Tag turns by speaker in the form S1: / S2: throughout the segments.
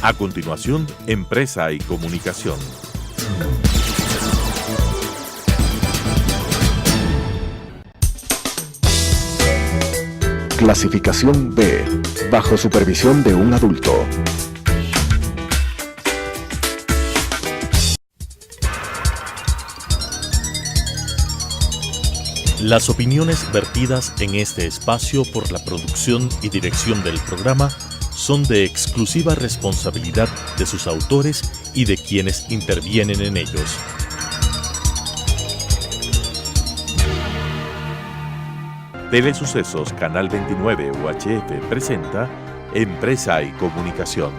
S1: A continuación, Empresa y Comunicación.
S2: Clasificación B, bajo supervisión de un adulto.
S1: Las opiniones vertidas en este espacio por la producción y dirección del programa son de exclusiva responsabilidad de sus autores y de quienes intervienen en ellos. Telesucesos Canal 29 UHF presenta Empresa y Comunicación.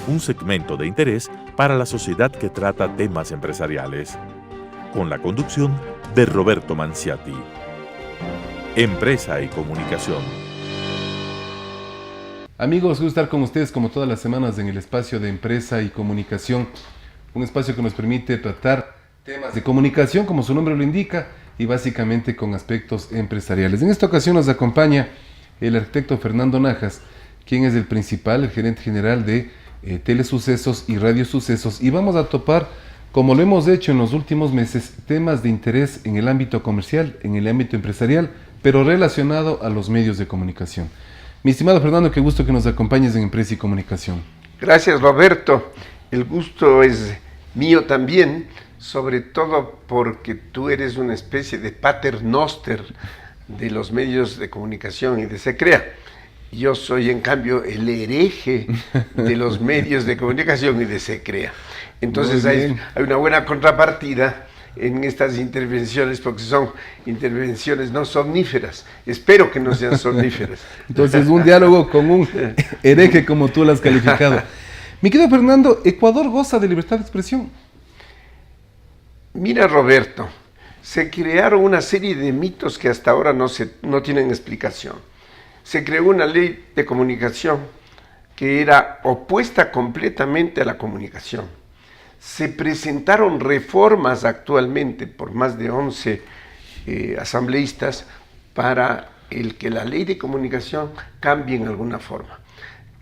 S1: Un segmento de interés para la sociedad que trata temas empresariales, con la conducción de Roberto Manciati. Empresa y Comunicación.
S3: Amigos, gusto estar con ustedes como todas las semanas en el espacio de Empresa y Comunicación, un espacio que nos permite tratar temas de comunicación, como su nombre lo indica, y básicamente con aspectos empresariales. En esta ocasión nos acompaña el arquitecto Fernando Najas, quien es el gerente general de Telesucesos y Radio Sucesos, y vamos a topar, como lo hemos hecho en los últimos meses, temas de interés en el ámbito comercial, en el ámbito empresarial, pero relacionado a los medios de comunicación. Mi estimado Fernando, qué gusto que nos acompañes en Empresa y Comunicación.
S4: Gracias, Roberto. El gusto es mío también, sobre todo porque tú eres una especie de paternoster de los medios de comunicación y de SECREA. Yo soy, en cambio, el hereje de los medios de comunicación y de SECREA. Entonces hay una buena contrapartida en estas intervenciones, porque son intervenciones no somníferas. Espero que no sean somníferas.
S3: Entonces, un diálogo con un hereje, como tú lo has calificado. Mi querido Fernando, ¿Ecuador goza de libertad de expresión?
S4: Mira, Roberto, se crearon una serie de mitos que hasta ahora no tienen explicación. Se creó una ley de comunicación que era opuesta completamente a la comunicación. Se presentaron reformas actualmente por más de 11 asambleístas para que la ley de comunicación cambie en alguna forma.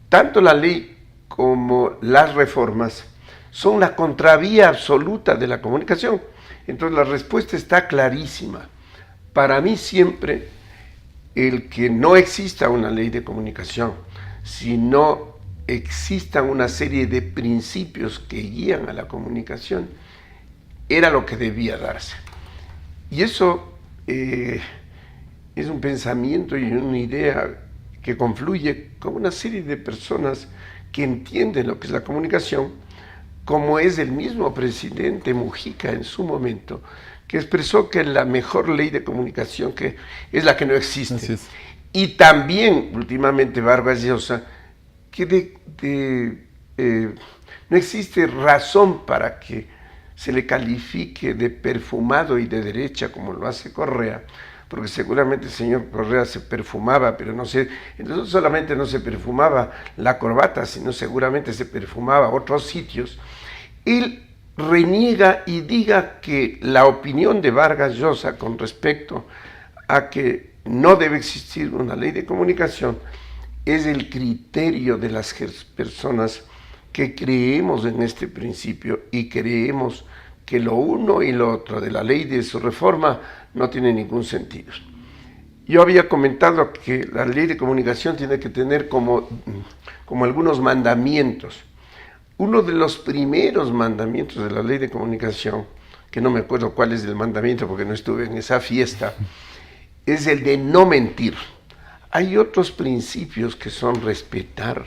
S4: Tanto la ley como las reformas son la contravía absoluta de la comunicación. Entonces la respuesta está clarísima. Para mí siempre el que no exista una ley de comunicación, sino existan una serie de principios que guían a la comunicación, era lo que debía darse. Y eso es un pensamiento y una idea que confluye con una serie de personas que entienden lo que es la comunicación, como es el mismo presidente Mujica en su momento, que expresó que la mexor ley de comunicación que es la que no existe. Y también, últimamente, Vargas Llosa, que no existe razón para que se le califique de perfumado y de derecha, como lo hace Correa, porque seguramente el señor Correa se perfumaba, pero no solamente no se perfumaba la corbata, sino seguramente se perfumaba otros sitios. Él reniega y diga que la opinión de Vargas Llosa con respecto a que no debe existir una ley de comunicación es el criterio de las personas que creemos en este principio y creemos que lo uno y lo otro de la ley de su reforma no tiene ningún sentido. Yo había comentado que la ley de comunicación tiene que tener como algunos mandamientos. Uno de los primeros mandamientos de la ley de comunicación, que no me acuerdo cuál es el mandamiento porque no estuve en esa fiesta, es el de no mentir. Hay otros principios que son respetar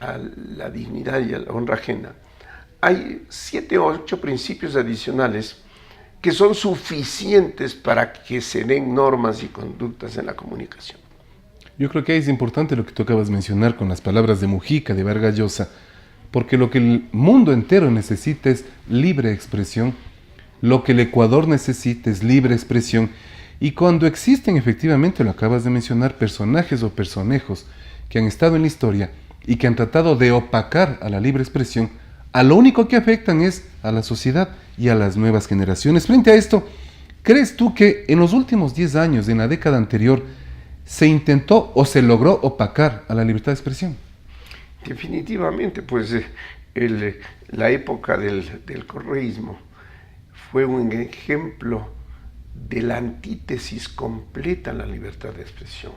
S4: a la dignidad y a la honra ajena. Hay 7 o 8 principios adicionales que son suficientes para que se den normas y conductas en la comunicación.
S3: Yo creo que ahí es importante lo que tú acabas de mencionar con las palabras de Mujica, de Vargas Llosa, porque lo que el mundo entero necesita es libre expresión, lo que el Ecuador necesita es libre expresión, y cuando existen efectivamente, lo acabas de mencionar, personajes o personejos que han estado en la historia y que han tratado de opacar a la libre expresión, a lo único que afectan es a la sociedad y a las nuevas generaciones. Frente a esto, ¿Crees tú que en los últimos 10 años, en la década anterior, se intentó o se logró opacar a la libertad de expresión?
S4: Definitivamente, pues la época del correísmo fue un ejemplo de la antítesis completa a la libertad de expresión.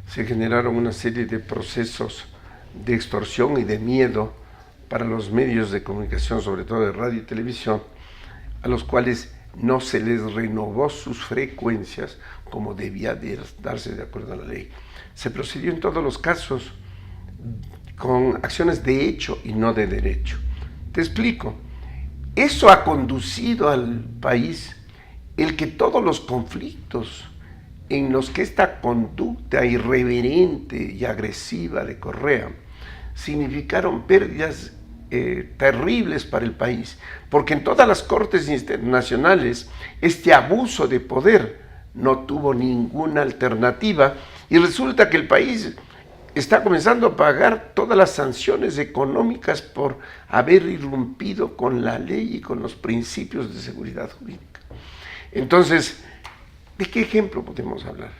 S4: Se generaron una serie de procesos de extorsión y de miedo para los medios de comunicación, sobre todo de radio y televisión, a los cuales no se les renovó sus frecuencias como debía de darse de acuerdo a la ley. Se procedió en todos los casos con acciones de hecho y no de derecho. Te explico. Eso ha conducido al país el que todos los conflictos en los que esta conducta irreverente y agresiva de Correa significaron pérdidas terribles para el país, porque en todas las cortes internacionales este abuso de poder no tuvo ninguna alternativa y resulta que el país está comenzando a pagar todas las sanciones económicas por haber irrumpido con la ley y con los principios de seguridad jurídica. Entonces, ¿de qué ejemplo podemos hablar?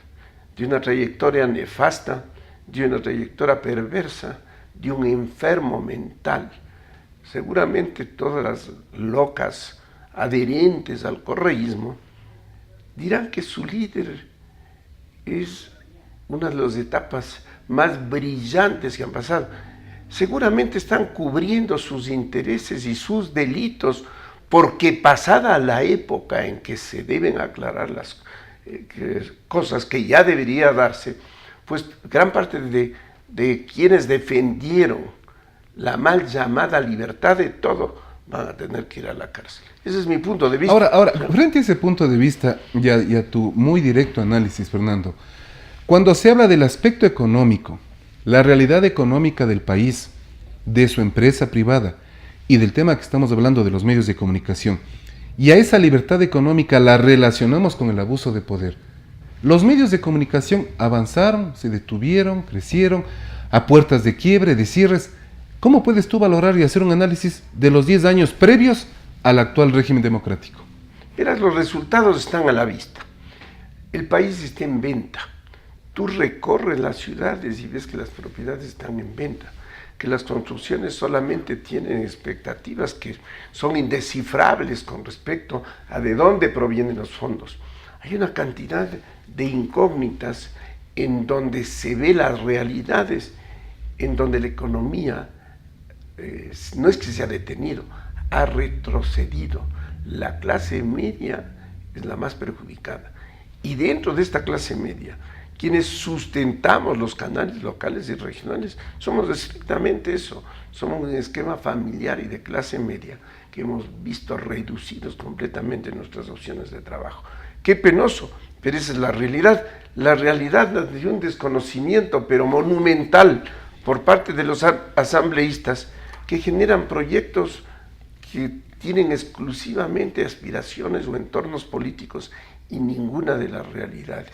S4: De una trayectoria nefasta, de una trayectoria perversa, de un enfermo mental. Seguramente todas las locas adherentes al correísmo dirán que su líder es una de las etapas más brillantes que han pasado. Seguramente están cubriendo sus intereses y sus delitos porque pasada la época en que se deben aclarar las cosas que ya debería darse, pues gran parte de quienes defendieron la mal llamada libertad de todo van a tener que ir a la cárcel. Ese es mi punto de vista.
S3: Ahora, frente a ese punto de vista y a tu muy directo análisis, Fernando, cuando se habla del aspecto económico, la realidad económica del país, de su empresa privada y del tema que estamos hablando de los medios de comunicación, y a esa libertad económica la relacionamos con el abuso de poder, los medios de comunicación avanzaron, se detuvieron, crecieron, a puertas de quiebre, de cierres. ¿Cómo puedes tú valorar y hacer un análisis de los 10 años previos al actual régimen democrático?
S4: Verás, los resultados están a la vista. El país está en venta. Tú recorres las ciudades y ves que las propiedades están en venta, que las construcciones solamente tienen expectativas que son indescifrables con respecto a de dónde provienen los fondos. Hay una cantidad de incógnitas en donde se ve las realidades, en donde la economía no es que se ha detenido, ha retrocedido. La clase media es la más perjudicada. Y dentro de esta clase media, quienes sustentamos los canales locales y regionales, somos estrictamente eso, somos un esquema familiar y de clase media que hemos visto reducidos completamente nuestras opciones de trabajo. Qué penoso, pero esa es la realidad de un desconocimiento, pero monumental, por parte de los asambleístas que generan proyectos que tienen exclusivamente aspiraciones o entornos políticos y ninguna de las realidades.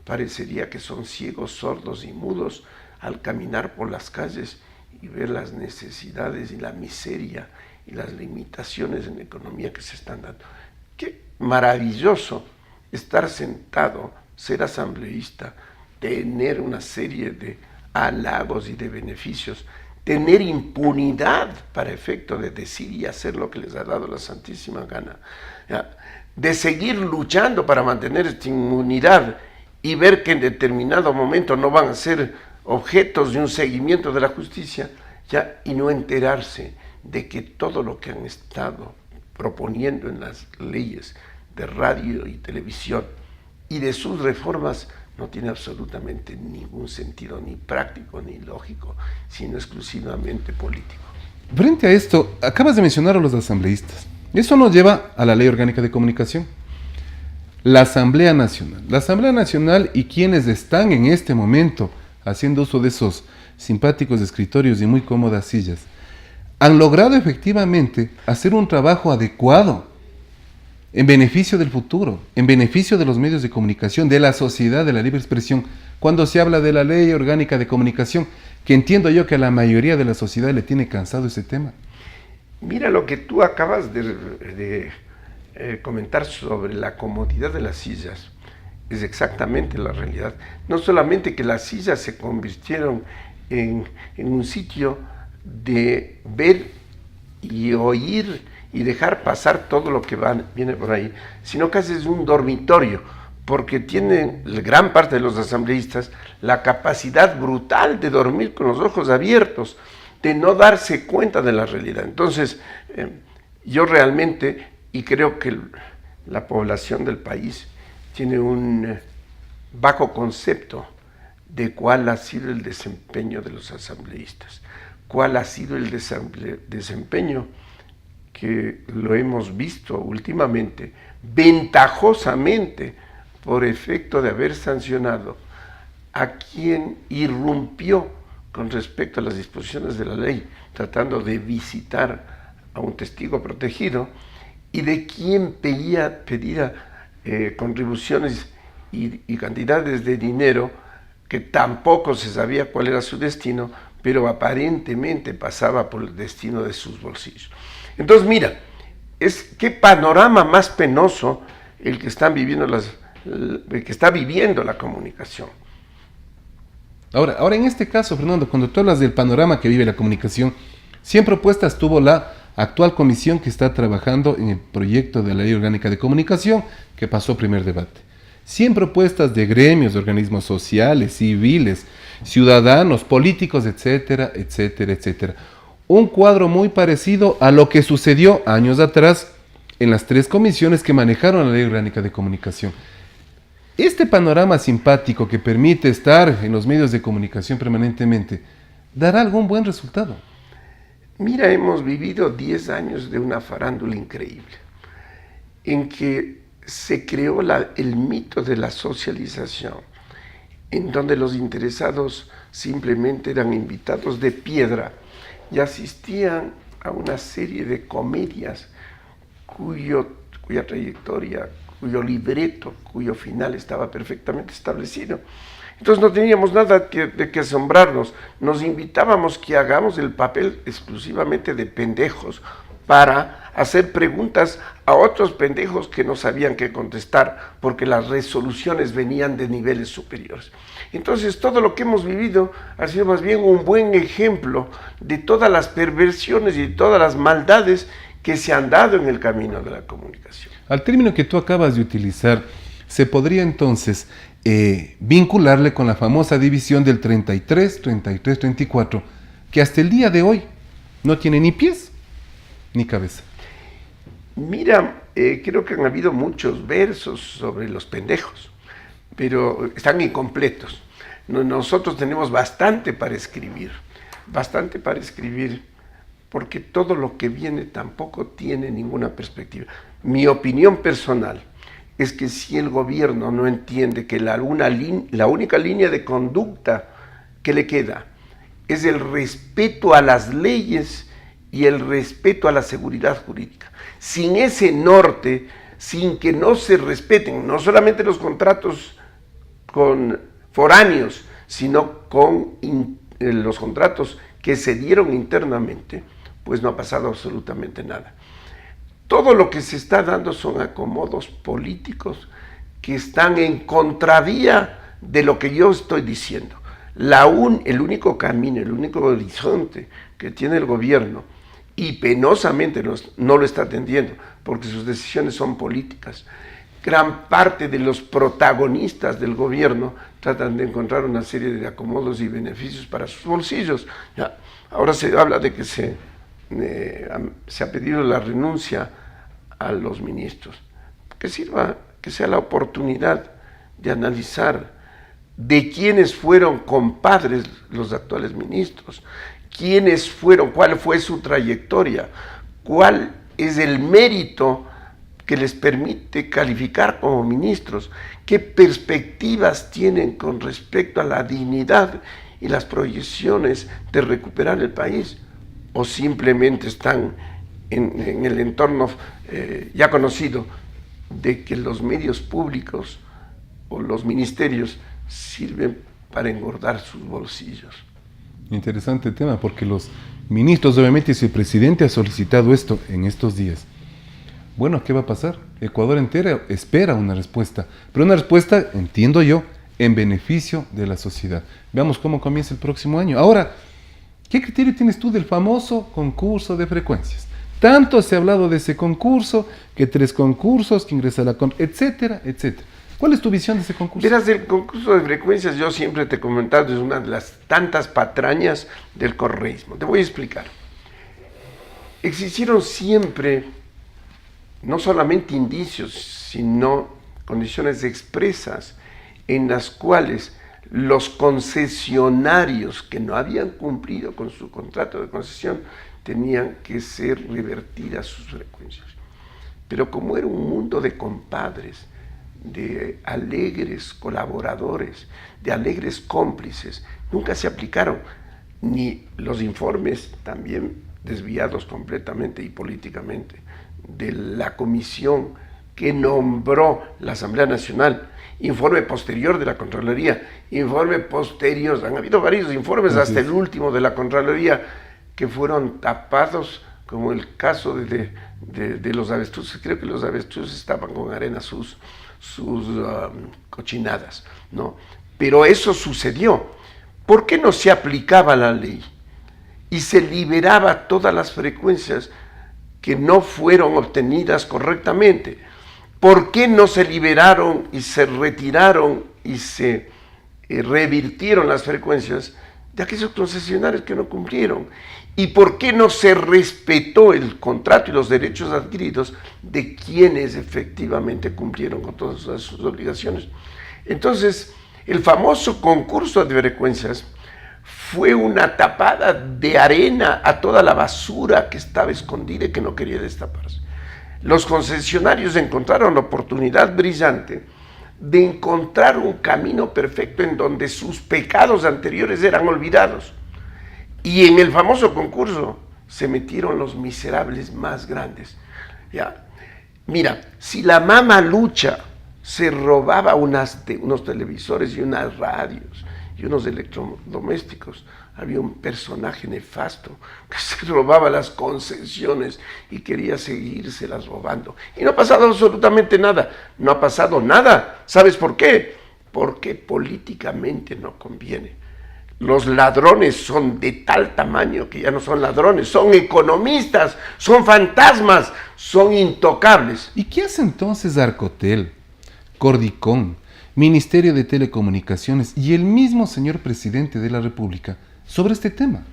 S4: Parecería que son ciegos, sordos y mudos al caminar por las calles y ver las necesidades y la miseria y las limitaciones en la economía que se están dando. Qué maravilloso estar sentado, ser asambleísta, tener una serie de halagos y de beneficios, tener impunidad para efecto de decir y hacer lo que les ha dado la santísima gana, ¿ya? De seguir luchando para mantener esta inmunidad y ver que en determinado momento no van a ser objetos de un seguimiento de la justicia, ¿ya? Y no enterarse de que todo lo que han estado proponiendo en las leyes de radio y televisión y de sus reformas no tiene absolutamente ningún sentido, ni práctico, ni lógico, sino exclusivamente político.
S3: Frente a esto, acabas de mencionar a los asambleístas. Eso nos lleva a la Ley Orgánica de Comunicación. La Asamblea Nacional y quienes están en este momento haciendo uso de esos simpáticos escritorios y muy cómodas sillas, han logrado efectivamente hacer un trabajo adecuado en beneficio del futuro, en beneficio de los medios de comunicación, de la sociedad, de la libre expresión, cuando se habla de la Ley Orgánica de Comunicación, que entiendo yo que a la mayoría de la sociedad le tiene cansado ese tema.
S4: Mira lo que tú acabas de comentar sobre la comodidad de las sillas es exactamente la realidad. No solamente que las sillas se convirtieron en un sitio de ver y oír y dejar pasar todo lo que viene por ahí, sino casi es un dormitorio, porque tienen gran parte de los asambleístas la capacidad brutal de dormir con los ojos abiertos, de no darse cuenta de la realidad. Entonces, yo realmente, y creo que la población del país tiene un bajo concepto de cuál ha sido el desempeño de los asambleístas, cuál ha sido el desempeño que lo hemos visto últimamente, ventajosamente, por efecto de haber sancionado a quien irrumpió con respecto a las disposiciones de la ley, tratando de visitar a un testigo protegido, y de quien pedía contribuciones y cantidades de dinero que tampoco se sabía cuál era su destino, pero aparentemente pasaba por el destino de sus bolsillos. Entonces, mira, qué panorama más penoso el que están viviendo el que está viviendo la comunicación.
S3: Ahora, en este caso, Fernando, cuando tú hablas del panorama que vive la comunicación, 100 propuestas tuvo la actual comisión que está trabajando en el proyecto de la Ley Orgánica de Comunicación que pasó primer debate. 100 propuestas de gremios, de organismos sociales, civiles, ciudadanos, políticos, etcétera, etcétera, etcétera. Un cuadro muy parecido a lo que sucedió años atrás en las 3 comisiones que manejaron la Ley Orgánica de Comunicación. Este panorama simpático que permite estar en los medios de comunicación permanentemente, ¿dará algún buen resultado?
S4: Mira, hemos vivido 10 años de una farándula increíble, en que se creó el mito de la socialización, en donde los interesados simplemente eran invitados de piedra y asistían a una serie de comedias cuya trayectoria, cuyo libreto, cuyo final estaba perfectamente establecido. Entonces no teníamos nada de que asombrarnos, nos invitábamos que hagamos el papel exclusivamente de pendejos para hacer preguntas a otros pendejos que no sabían qué contestar, porque las resoluciones venían de niveles superiores. Entonces todo lo que hemos vivido ha sido más bien un buen ejemplo de todas las perversiones y todas las maldades que se han dado en el camino de la comunicación.
S3: Al término que tú acabas de utilizar, se podría entonces vincularle con la famosa división del 33, 33, 34, que hasta el día de hoy no tiene ni pies ni cabeza.
S4: Mira, creo que han habido muchos versos sobre los pendejos, pero están incompletos. Nosotros tenemos bastante para escribir, porque todo lo que viene tampoco tiene ninguna perspectiva. Mi opinión personal es que si el gobierno no entiende que la única línea de conducta que le queda es el respeto a las leyes y el respeto a la seguridad jurídica, sin ese norte, sin que no se respeten no solamente los contratos con foráneos, sino con los contratos que se dieron internamente, pues no ha pasado absolutamente nada. Todo lo que se está dando son acomodos políticos que están en contravía de lo que yo estoy diciendo. El único camino, el único horizonte que tiene el gobierno, y penosamente no lo está atendiendo, porque sus decisiones son políticas. Gran parte de los protagonistas del gobierno tratan de encontrar una serie de acomodos y beneficios para sus bolsillos. Ya, ahora se habla de que se ha pedido la renuncia a los ministros. Que sea la oportunidad de analizar de quiénes fueron compadres los actuales ministros, quiénes fueron, cuál fue su trayectoria, cuál es el mérito que les permite calificar como ministros, qué perspectivas tienen con respecto a la dignidad y las proyecciones de recuperar el país, o simplemente están en el entorno ya conocido de que los medios públicos o los ministerios sirven para engordar sus bolsillos.
S3: Interesante tema, porque los ministros, obviamente, si el presidente ha solicitado esto en estos días, Bueno, ¿qué va a pasar? Ecuador entero espera una respuesta, pero una respuesta, entiendo yo, en beneficio de la sociedad. Veamos cómo comienza el próximo año. Ahora, ¿qué criterio tienes tú del famoso concurso de frecuencias? Tanto se ha hablado de ese concurso, que 3 concursos, que ingresa a la etcétera, etcétera. ¿Cuál es tu visión de ese concurso?
S4: Verás, el concurso de frecuencias, yo siempre te he comentado, es una de las tantas patrañas del correísmo. Te voy a explicar. Existieron siempre, no solamente indicios, sino condiciones expresas en las cuales los concesionarios que no habían cumplido con su contrato de concesión tenían que ser revertidas sus frecuencias. Pero como era un mundo de compadres, de alegres colaboradores, de alegres cómplices, nunca se aplicaron ni los informes también desviados completamente y políticamente de la comisión que nombró la Asamblea Nacional, informe posterior de la Contraloría, informe posterior, han habido varios informes hasta el último de la Contraloría que fueron tapados, como el caso de los avestruces. Creo que los avestruces estaban con arena sus cochinadas, ¿no? Pero eso sucedió. ¿Por qué no se aplicaba la ley y se liberaba todas las frecuencias que no fueron obtenidas correctamente? ¿Por qué no se liberaron y se retiraron y se revirtieron las frecuencias de aquellos concesionarios que no cumplieron? ¿Y por qué no se respetó el contrato y los derechos adquiridos de quienes efectivamente cumplieron con todas sus obligaciones? Entonces, el famoso concurso de frecuencias fue una tapada de arena a toda la basura que estaba escondida y que no quería destaparse. Los concesionarios encontraron la oportunidad brillante de encontrar un camino perfecto en donde sus pecados anteriores eran olvidados. Y en el famoso concurso se metieron los miserables más grandes. ¿Ya? Mira, si la Mama Lucha se robaba unos televisores y unas radios y unos electrodomésticos, había un personaje nefasto que se robaba las concesiones y quería seguírselas robando. Y no ha pasado absolutamente nada. No ha pasado nada. ¿Sabes por qué? Porque políticamente no conviene. Los ladrones son de tal tamaño que ya no son ladrones, son economistas, son fantasmas, son intocables.
S3: ¿Y qué hace entonces Arcotel, Cordicón, Ministerio de Telecomunicaciones y el mismo señor presidente de la República sobre este tema?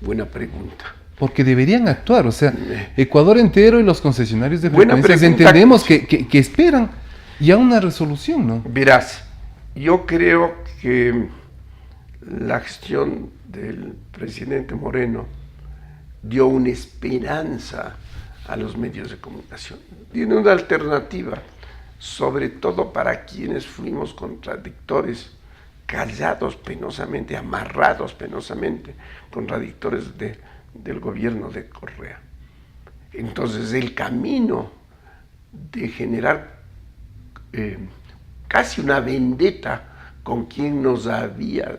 S4: Buena pregunta.
S3: Porque deberían actuar, o sea, Ecuador entero y los concesionarios de
S4: Buena
S3: frecuencias
S4: pregunta.
S3: entendemos que esperan ya una resolución, ¿no?
S4: Verás, yo creo que la gestión del presidente Moreno dio una esperanza a los medios de comunicación. Tiene una alternativa, sobre todo para quienes fuimos contradictores, callados penosamente, amarrados penosamente, contradictores del gobierno de Correa. Entonces el camino de generar casi una vendetta con quien nos había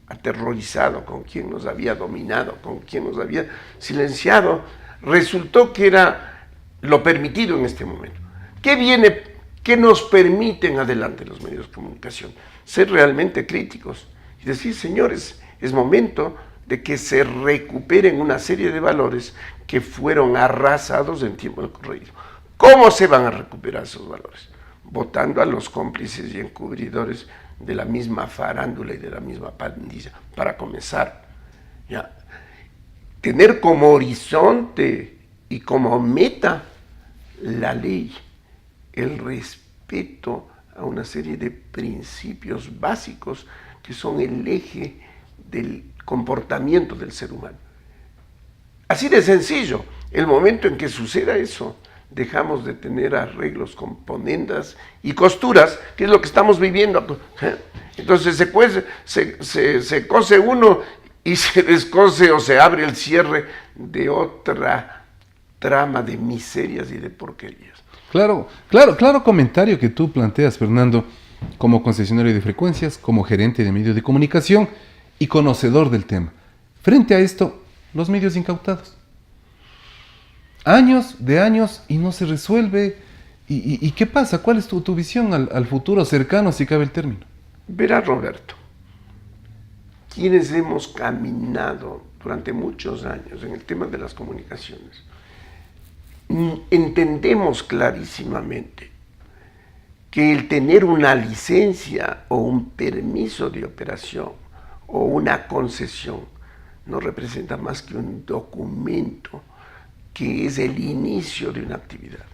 S4: aterrorizado, con quien nos había dominado, con quien nos había silenciado, resultó que era lo permitido en este momento. ¿Qué nos permiten adelante los medios de comunicación? Ser realmente críticos y decir, señores, es momento de que se recuperen una serie de valores que fueron arrasados en tiempo del correísmo. ¿Cómo se van a recuperar esos valores? Votando a los cómplices y encubridores de la misma farándula y de la misma pandilla, para comenzar. ¿Ya? Tener como horizonte y como meta la ley, el respeto a una serie de principios básicos que son el eje del comportamiento del ser humano. Así de sencillo. El momento en que suceda eso, dejamos de tener arreglos, componendas y costuras, que es lo que estamos viviendo. Entonces se cose uno y se descose o se abre el cierre de otra trama de miserias y de porquerías.
S3: Claro comentario que tú planteas, Fernando, como concesionario de frecuencias, como gerente de medios de comunicación y conocedor del tema. Frente a esto, los medios incautados. años y no se resuelve. ¿Y qué pasa? ¿Cuál es tu visión al futuro cercano, si cabe el término?
S4: Verá, Roberto, quienes hemos caminado durante muchos años en el tema de las comunicaciones, entendemos clarísimamente que el tener una licencia o un permiso de operación o una concesión no representa más que un documento que es el inicio de una actividad.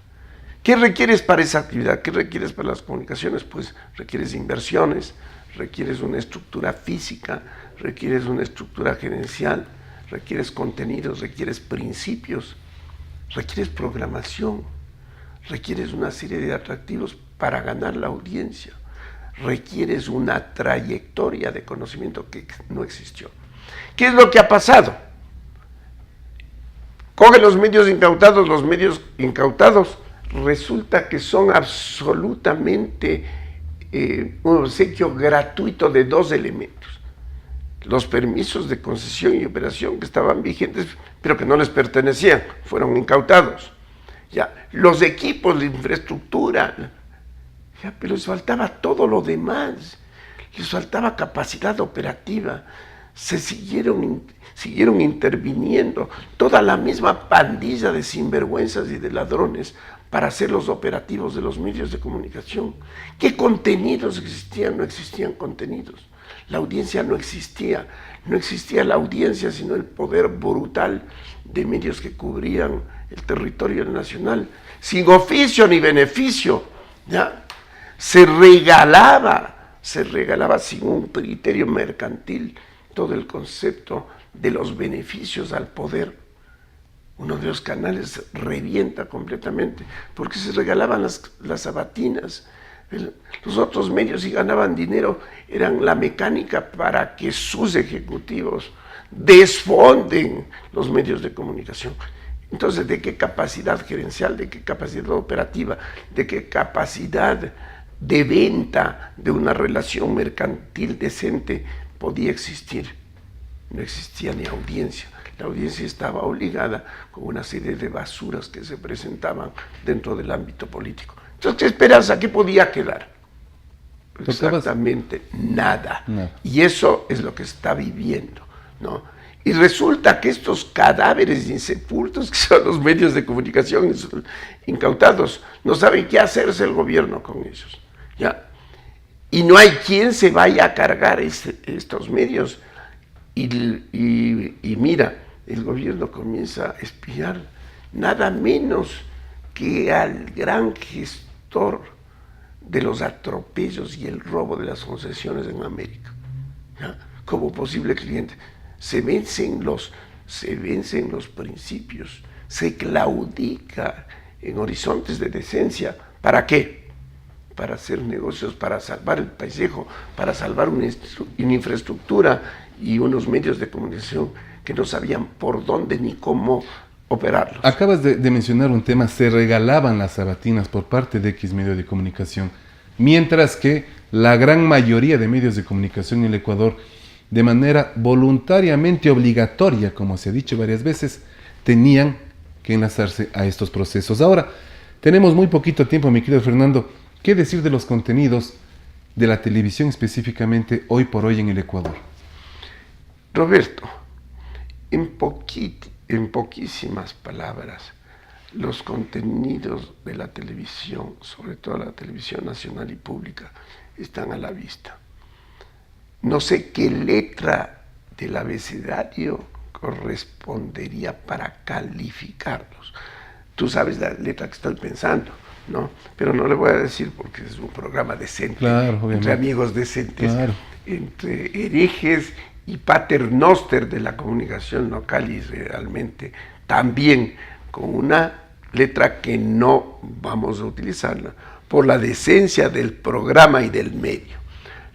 S4: ¿Qué requieres para esa actividad? ¿Qué requieres para las comunicaciones? Pues requieres inversiones, requieres una estructura física, requieres una estructura gerencial, requieres contenidos, requieres principios, requieres programación, requieres una serie de atractivos para ganar la audiencia, requieres una trayectoria de conocimiento que no existió. ¿Qué es lo que ha pasado? Coge los medios incautados resulta que son absolutamente un obsequio gratuito de dos elementos. Los permisos de concesión y operación que estaban vigentes, pero que no les pertenecían, fueron incautados. Ya, los equipos, la infraestructura, ya, pero les faltaba todo lo demás, les faltaba capacidad operativa, se siguieron interviniendo toda la misma pandilla de sinvergüenzas y de ladrones para hacer los operativos de los medios de comunicación. ¿Qué contenidos existían? No existían contenidos. La audiencia no existía la audiencia, sino el poder brutal de medios que cubrían el territorio nacional, sin oficio ni beneficio, ¿ya? Se regalaba sin un criterio mercantil todo el concepto de los beneficios al poder. Uno de los canales revienta completamente, porque se regalaban las sabatinas. Los otros medios, si ganaban dinero, eran la mecánica para que sus ejecutivos desfonden los medios de comunicación. Entonces, ¿de qué capacidad gerencial, de qué capacidad operativa, de qué capacidad de venta de una relación mercantil decente podía existir? No existía ni audiencia. La audiencia estaba obligada con una serie de basuras que se presentaban dentro del ámbito político. Entonces, ¿qué esperanza? ¿Qué podía quedar? Exactamente nada. Y eso es lo que está viviendo, ¿no? Y resulta que estos cadáveres insepultos, que son los medios de comunicación incautados, no saben qué hacerse el gobierno con ellos, ¿ya? Y no hay quien se vaya a cargar estos medios. Y mira, el gobierno comienza a espiar nada menos que al gran gestor de los atropellos y el robo de las concesiones en América, ¿ya? Como posible cliente. Se vencen los principios, se claudica en horizontes de decencia. ¿Para qué? Para hacer negocios, para salvar el paisaje, para salvar una infraestructura y unos medios de comunicación que no sabían por dónde ni cómo operarlos.
S3: Acabas de mencionar un tema: se regalaban las sabatinas por parte de X medio de comunicación, mientras que la gran mayoría de medios de comunicación en el Ecuador, de manera voluntariamente obligatoria, como se ha dicho varias veces, tenían que enlazarse a estos procesos. Ahora, tenemos muy poquito tiempo, mi querido Fernando. ¿Qué decir de los contenidos de la televisión específicamente hoy por hoy en el Ecuador?
S4: Roberto, en poquísimas palabras, los contenidos de la televisión, sobre todo la televisión nacional y pública, están a la vista. No sé qué letra del abecedario correspondería para calificarlos. Tú sabes la letra que estoy pensando, ¿no? Pero no le voy a decir porque es un programa decente, claro, entre amigos decentes, claro, entre herejes y paternoster de la comunicación local, y realmente también con una letra que no vamos a utilizarla por la decencia del programa y del medio.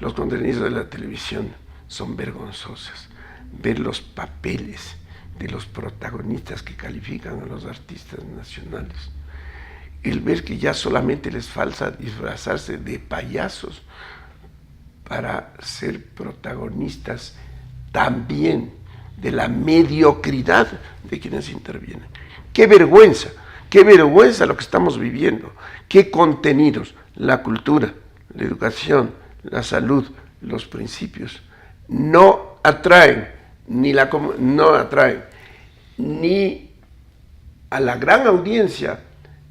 S4: Los contenidos de la televisión son vergonzosos. Ver los papeles de los protagonistas que califican a los artistas nacionales, el ver que ya solamente les falta disfrazarse de payasos para ser protagonistas también de la mediocridad de quienes intervienen. ¡Qué vergüenza! ¡Qué vergüenza lo que estamos viviendo! ¡Qué contenidos! La cultura, la educación, la salud, los principios no atraen ni a la gran audiencia,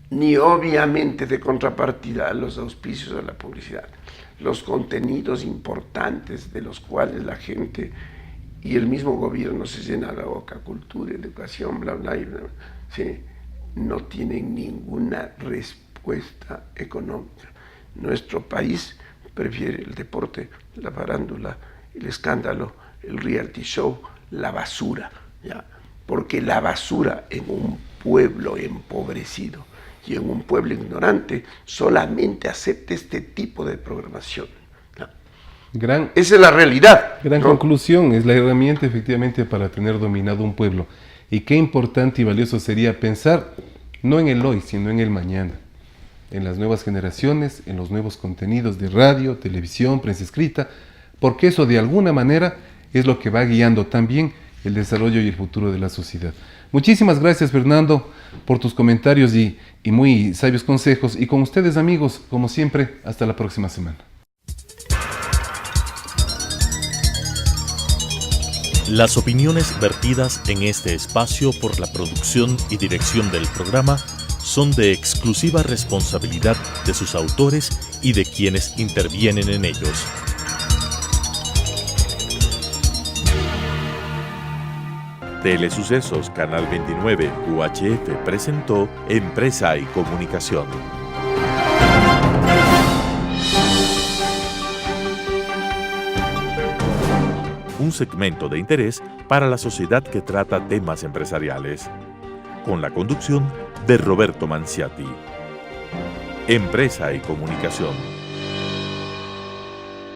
S4: ni obviamente de contrapartida a los auspicios de la publicidad. Los contenidos importantes de los cuales la gente y el mismo gobierno se llena la boca, cultura, educación, bla, bla, bla, ¿sí? No tienen ninguna respuesta económica. Nuestro país prefiere el deporte, la farándula, el escándalo, el reality show, la basura, ¿ya? Porque la basura en un pueblo empobrecido y en un pueblo ignorante solamente acepta este tipo de programación. Esa es la realidad.
S3: Gran conclusión, es la herramienta efectivamente para tener dominado un pueblo. Y qué importante y valioso sería pensar no en el hoy, sino en el mañana, en las nuevas generaciones, en los nuevos contenidos de radio, televisión, prensa escrita, porque eso de alguna manera es lo que va guiando también el desarrollo y el futuro de la sociedad. Muchísimas gracias, Fernando, por tus comentarios y muy sabios consejos. Y con ustedes, amigos, como siempre, hasta la próxima semana.
S1: Las opiniones vertidas en este espacio por la producción y dirección del programa son de exclusiva responsabilidad de sus autores y de quienes intervienen en ellos. Telesucesos Canal 29 UHF presentó Empresa y Comunicación. Un segmento de interés para la sociedad que trata temas empresariales, con la conducción de Roberto Manciati. Empresa y Comunicación.